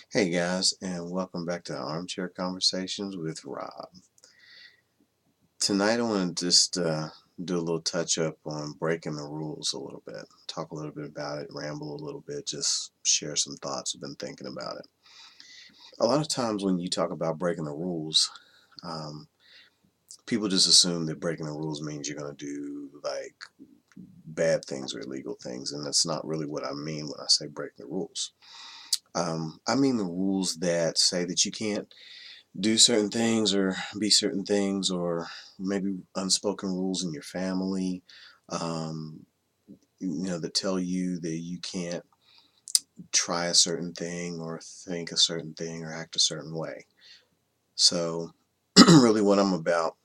Hey guys, and welcome back to Armchair Conversations with Rob. Tonight I want to just do a little touch up on breaking the rules a little bit, talk a little bit about it, ramble a little bit, just share some thoughts I've been thinking about it. A lot of times when you talk about breaking the rules, um, people just assume that breaking the rules means you're going to do like bad things or illegal things, and that's not really what I mean when I say breaking the rules. I mean the rules that say that you can't do certain things or be certain things, or maybe unspoken rules in your family, um, that tell you that you can't try a certain thing or think a certain thing or act a certain way. So really what I'm about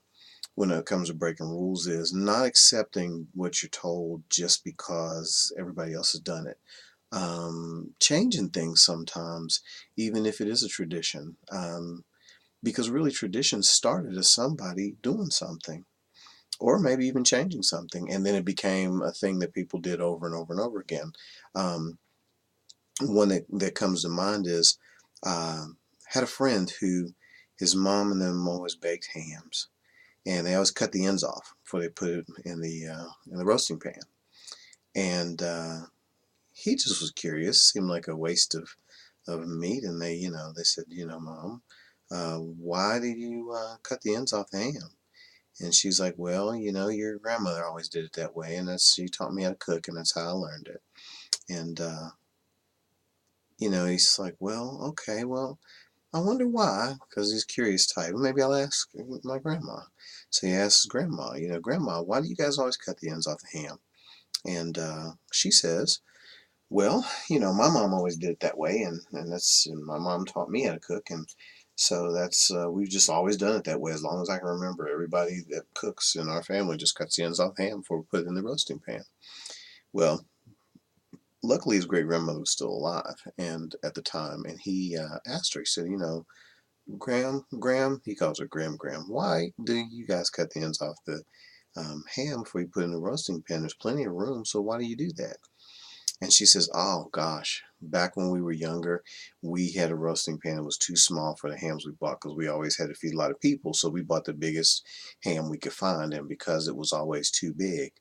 when it comes to breaking rules is not accepting what you're told just because everybody else has done it. Changing things sometimes, even if it is a tradition. Because really tradition started as somebody doing something, or maybe even changing something, and then it became a thing that people did over and over and over again. um, One that comes to mind is, uh, had a friend who his mom and them always baked hams, and they always cut the ends off before they put it in the roasting pan. And he just was curious. Seemed like a waste of meat, and they said, Mom, why did you cut the ends off the ham? And she's like, well, your grandmother always did it that way, and she taught me how to cook, and that's how I learned it. And he's like, well, okay, well, I wonder why, because he's curious type. Maybe I'll ask my grandma. So he asks grandma, Grandma, why do you guys always cut the ends off the ham? And she says, well, my mom always did it that way, and my mom taught me how to cook, and so that's we've just always done it that way as long as I can remember. Everybody that cooks in our family just cuts the ends off ham before we put it in the roasting pan. Well, luckily his great grandmother was still alive, and at the time, and he asked her. He said, Graham, he calls her Graham, why do you guys cut the ends off the ham before you put it in the roasting pan? There's plenty of room, so why do you do that? And she says, oh gosh, back when we were younger, we had a roasting pan that was too small for the hams we bought because we always had to feed a lot of people. So we bought the biggest ham we could find. And because it was always too big,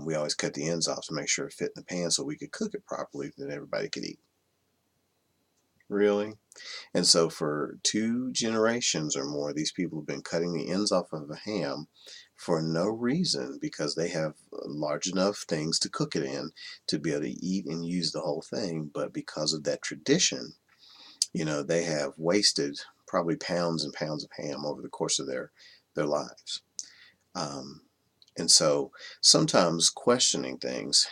we always cut the ends off to make sure it fit in the pan so we could cook it properly that everybody could eat. Really? And so for 2 generations or more, these people have been cutting the ends off of a ham for no reason because they have large enough things to cook it in to be able to eat and use the whole thing. But because of that tradition, they have wasted probably pounds and pounds of ham over the course of their lives. Um, and so sometimes questioning things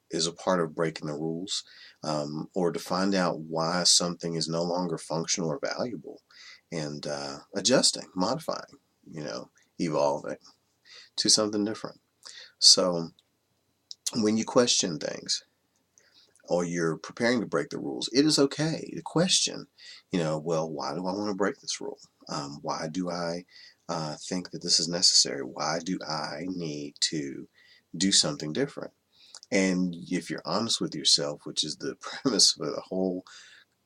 is a part of breaking the rules, or to find out why something is no longer functional or valuable, and adjusting, modifying, evolving to something different. So when you question things or you're preparing to break the rules, it is okay to question, well, why do I want to break this rule? Why do I think that this is necessary? Why do I need to do something different? And if you're honest with yourself, which is the premise for the whole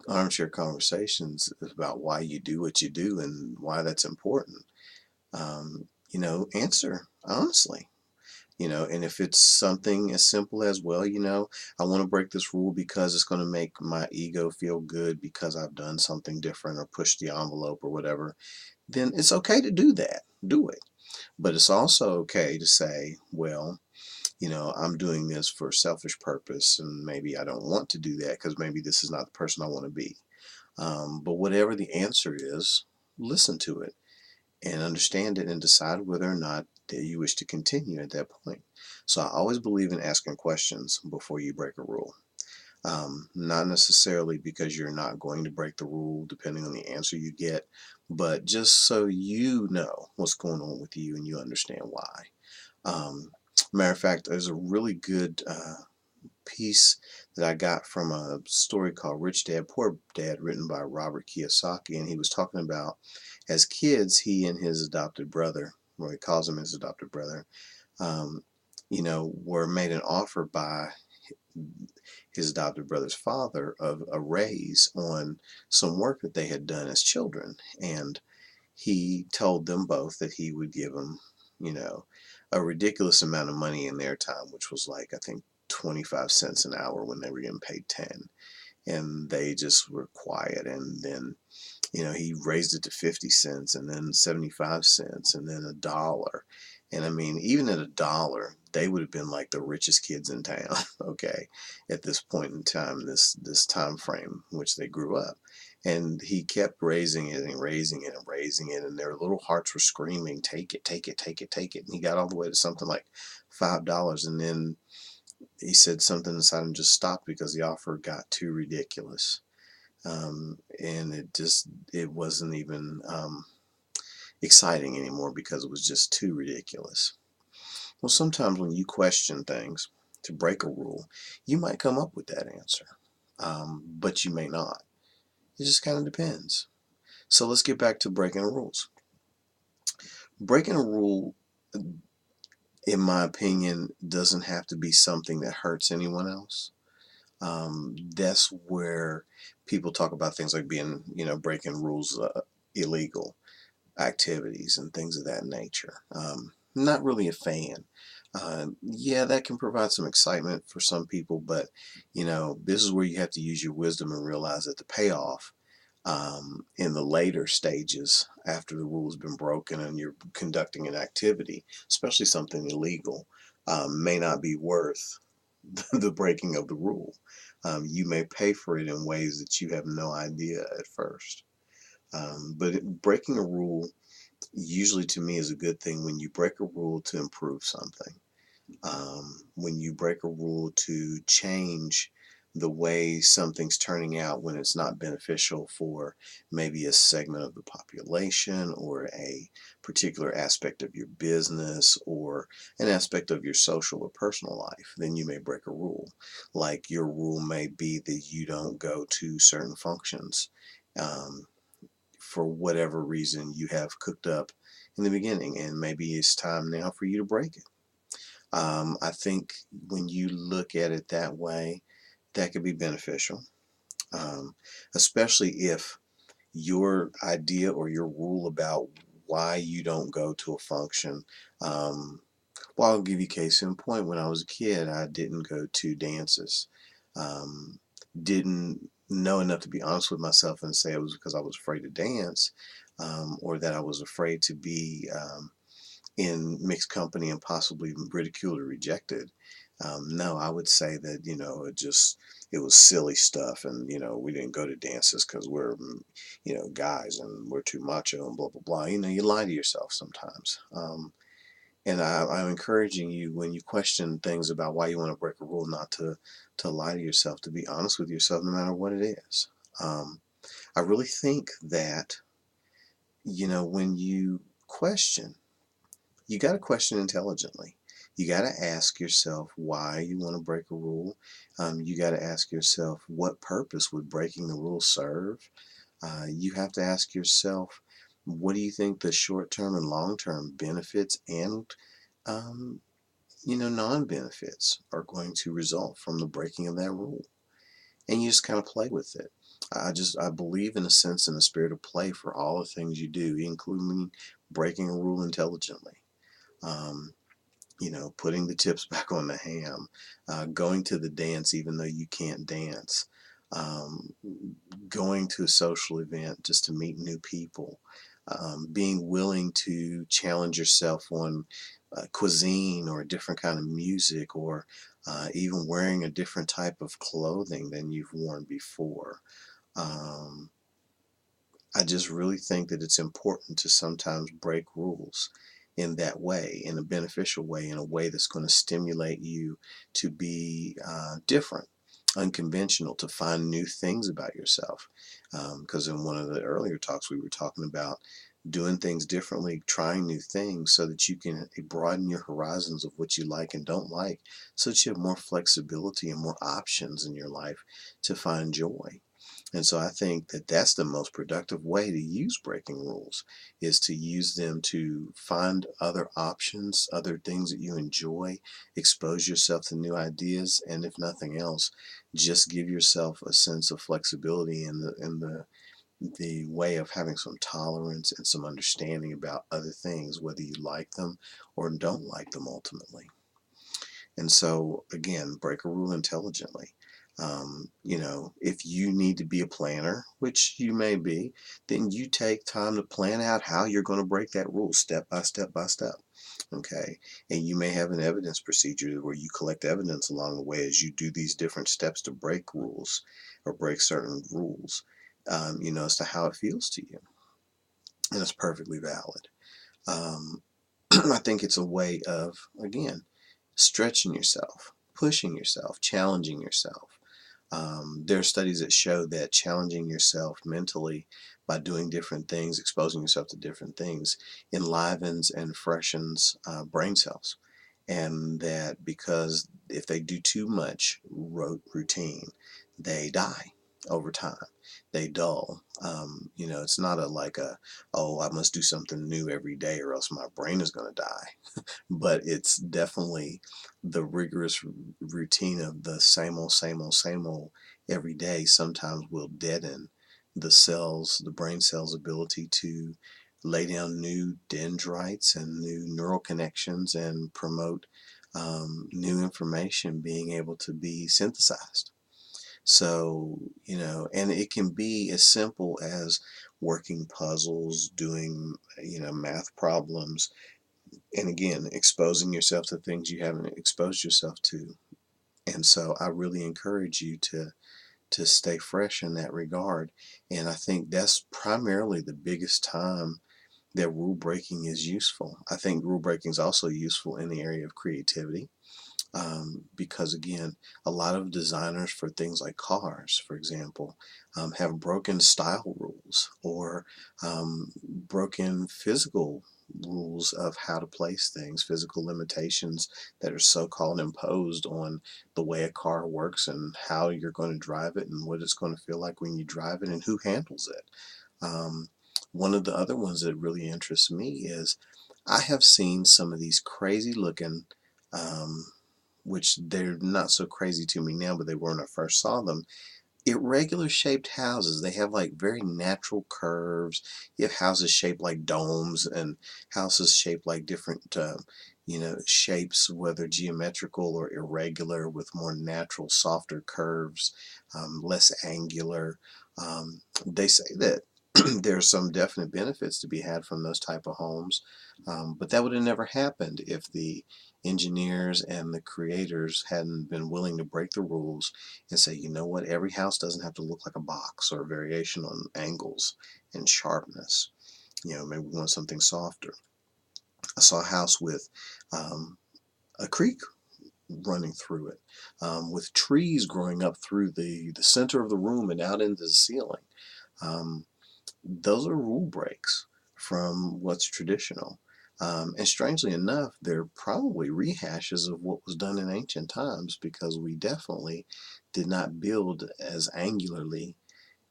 armchair conversations, is about why you do what you do and why that's important, answer honestly. And if it's something as simple as, well, I want to break this rule because it's going to make my ego feel good because I've done something different or pushed the envelope or whatever, then it's okay to do that. Do it. But it's also okay to say, well, I'm doing this for selfish purpose, and maybe I don't want to do that because maybe this is not the person I want to be. But whatever the answer is, listen to it and understand it and decide whether or not that you wish to continue at that point. So I always believe in asking questions before you break a rule. Not necessarily because you're not going to break the rule depending on the answer you get, but just so you know what's going on with you and you understand why. Matter of fact, there's a really good piece that I got from a story called Rich Dad Poor Dad, written by Robert Kiyosaki, and he was talking about, as kids, he and his adopted brother, or he calls him his adopted brother, were made an offer by his adopted brother's father of a raise on some work that they had done as children. And he told them both that he would give them, you know, a ridiculous amount of money in their time, which was like, I think, 25 cents an hour when they were getting paid 10. And they just were quiet. And then, he raised it to 50 cents and then 75 cents and then a dollar. And I mean, even at a dollar, they would have been like the richest kids in town, okay, at this point in time, this time frame in which they grew up. And he kept raising it and raising it and raising it, and their little hearts were screaming, take it, take it, take it, take it. And he got all the way to something like $5. And then he said something inside him just stopped because the offer got too ridiculous. And it wasn't even exciting anymore because it was just too ridiculous. Well, sometimes when you question things to break a rule, you might come up with that answer, but you may not. It just kind of depends. So let's get back to breaking rules. Breaking a rule, in my opinion, doesn't have to be something that hurts anyone else. That's where people talk about things like being, breaking rules, illegal activities and things of that nature. Not really a fan. Yeah, that can provide some excitement for some people, but this is where you have to use your wisdom and realize that the payoff in the later stages after the rule has been broken and you're conducting an activity, especially something illegal, may not be worth the breaking of the rule. You may pay for it in ways that you have no idea at first. But breaking a rule usually to me is a good thing when you break a rule to improve something. When you break a rule to change the way something's turning out when it's not beneficial for maybe a segment of the population or a particular aspect of your business or an aspect of your social or personal life, then you may break a rule. Like your rule may be that you don't go to certain functions. For whatever reason you have cooked up in the beginning, and maybe it's time now for you to break it. I think when you look at it that way, that could be beneficial, especially if your idea or your rule about why you don't go to a function. Well, I'll give you case in point. When I was a kid, I didn't go to dances. Um, didn't know enough to be honest with myself and say it was because I was afraid to dance, or that I was afraid to be in mixed company and possibly ridiculed or rejected. No, I would say that it was silly stuff, and we didn't go to dances because we're guys and we're too macho and blah blah blah. You lie to yourself sometimes. And I'm encouraging you when you question things about why you want to break a rule, not to lie to yourself, to be honest with yourself, no matter what it is. I really think that when you question, you got to question intelligently. You got to ask yourself why you want to break a rule. You got to ask yourself what purpose would breaking the rule serve. You have to ask yourself, what do you think the short-term and long-term benefits and um, non-benefits are going to result from the breaking of that rule? And you just kind of play with it. I believe in a sense in the spirit of play for all the things you do, including breaking a rule intelligently. Um, putting the chips back on the ham, going to the dance even though you can't dance, um, going to a social event just to meet new people, being willing to challenge yourself on cuisine or a different kind of music, or even wearing a different type of clothing than you've worn before. Um, I just really think that it's important to sometimes break rules in that way, in a beneficial way, in a way that's going to stimulate you to be different, unconventional, to find new things about yourself. Because in one of the earlier talks, we were talking about doing things differently, trying new things so that you can broaden your horizons of what you like and don't like, so that you have more flexibility and more options in your life to find joy. And so I think that that's the most productive way to use breaking rules, is to use them to find other options, other things that you enjoy, expose yourself to new ideas, and if nothing else, just give yourself a sense of flexibility in the way of having some tolerance and some understanding about other things, whether you like them or don't like them ultimately. And so, again, break a rule intelligently. If you need to be a planner, which you may be, then you take time to plan out how you're going to break that rule step by step by step. Okay. And you may have an evidence procedure where you collect evidence along the way as you do these different steps to break rules or break certain rules, as to how it feels to you. And it's perfectly valid. Um, I think it's a way of, again, stretching yourself, pushing yourself, challenging yourself. There are studies that show that challenging yourself mentally by doing different things, exposing yourself to different things, enlivens and freshens brain cells. And that because if they do too much routine, they die over time. They dull. It's not oh, I must do something new every day or else my brain is going to die, but it's definitely the rigorous routine of the same old, same old, same old every day sometimes will deaden the brain cells' ability to lay down new dendrites and new neural connections and promote new information being able to be synthesized. So, and it can be as simple as working puzzles, doing, math problems, and again, exposing yourself to things you haven't exposed yourself to. And so I really encourage you to stay fresh in that regard. And I think that's primarily the biggest time that rule breaking is useful. I think rule breaking is also useful in the area of creativity, because again, a lot of designers for things like cars, for example, have broken style rules or broken physical rules of how to place things, physical limitations that are so-called imposed on the way a car works and how you're going to drive it and what it's going to feel like when you drive it and who handles it. Um, One of the other ones that really interests me is I have seen some of these crazy looking, um, which they're not so crazy to me now, but they were when I first saw them, irregular shaped houses. They have like very natural curves. You have houses shaped like domes and houses shaped like different, shapes, whether geometrical or irregular, with more natural, softer curves, less angular. They say that there's some definite benefits to be had from those type of homes, but that would have never happened if the engineers and the creators hadn't been willing to break the rules and say, you know what, every house doesn't have to look like a box or a variation on angles and sharpness. Maybe we want something softer. I saw a house with um, a creek running through it, with trees growing up through the center of the room and out into the ceiling. Um, those are rule breaks from what's traditional. And strangely enough, they're probably rehashes of what was done in ancient times, because we definitely did not build as angularly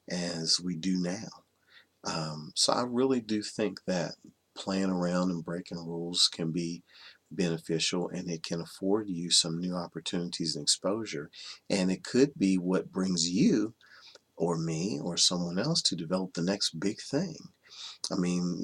as we do now. So I really do think that playing around and breaking rules can be beneficial, and it can afford you some new opportunities and exposure. And it could be what brings you or me or someone else to develop the next big thing. I mean,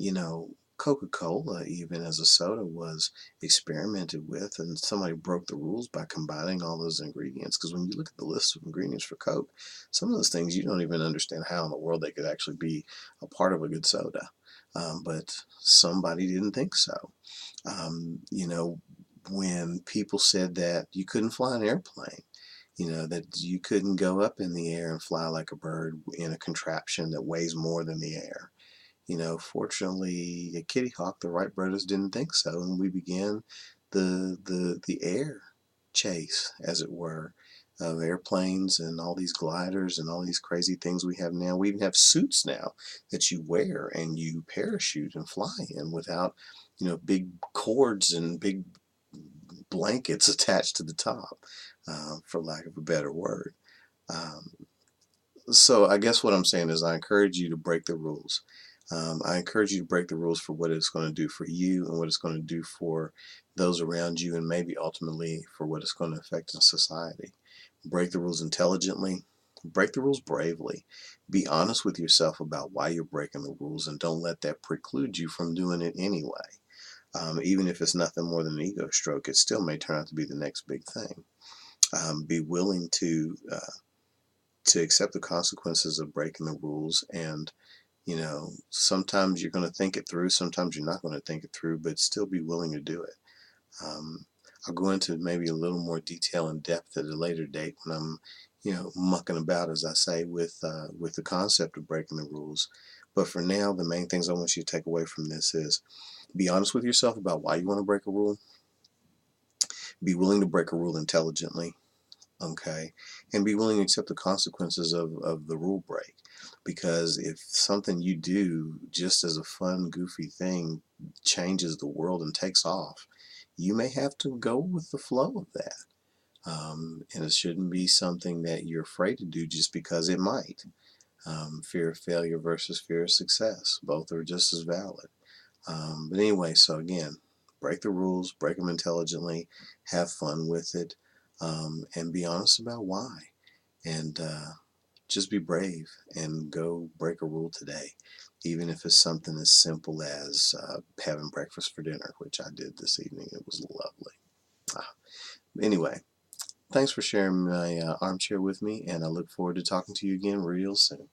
Coca-Cola, even as a soda, was experimented with, and somebody broke the rules by combining all those ingredients. Because when you look at the list of ingredients for Coke, some of those things you don't even understand how in the world they could actually be a part of a good soda. But somebody didn't think so. Um, you know, when people said that you couldn't fly an airplane, that you couldn't go up in the air and fly like a bird in a contraption that weighs more than the air. Fortunately, at Kitty Hawk, the Wright brothers didn't think so, and we began the air chase, as it were, of airplanes and all these gliders and all these crazy things we have now. We even have suits now that you wear and you parachute and fly in without, big cords and big blankets attached to the top, for lack of a better word. Um, So I guess what I'm saying is I encourage you to break the rules. I encourage you to break the rules for what it's going to do for you and what it's going to do for those around you, and maybe ultimately for what it's going to affect in society. Break the rules intelligently. Break the rules bravely. Be honest with yourself about why you're breaking the rules, and don't let that preclude you from doing it anyway. Even if it's nothing more than an ego stroke, it still may turn out to be the next big thing. Be willing to accept the consequences of breaking the rules. And sometimes you're going to think it through, sometimes you're not going to think it through, but still be willing to do it. um, I'll go into maybe a little more detail and depth at a later date when I'm mucking about, as I say, with the concept of breaking the rules. But for now, the main things I want you to take away from this is: be honest with yourself about why you want to break a rule. Be willing to break a rule intelligently. Okay, and be willing to accept the consequences of the rule break. Because if something you do just as a fun, goofy thing changes the world and takes off, you may have to go with the flow of that. And it shouldn't be something that you're afraid to do just because it might. Fear of failure versus fear of success, both are just as valid. But anyway, so again, break the rules, break them intelligently, have fun with it, and be honest about why. And just be brave and go break a rule today, even if it's something as simple as having breakfast for dinner, which I did this evening. It was lovely. Ah, Anyway, thanks for sharing my armchair with me, and I look forward to talking to you again real soon.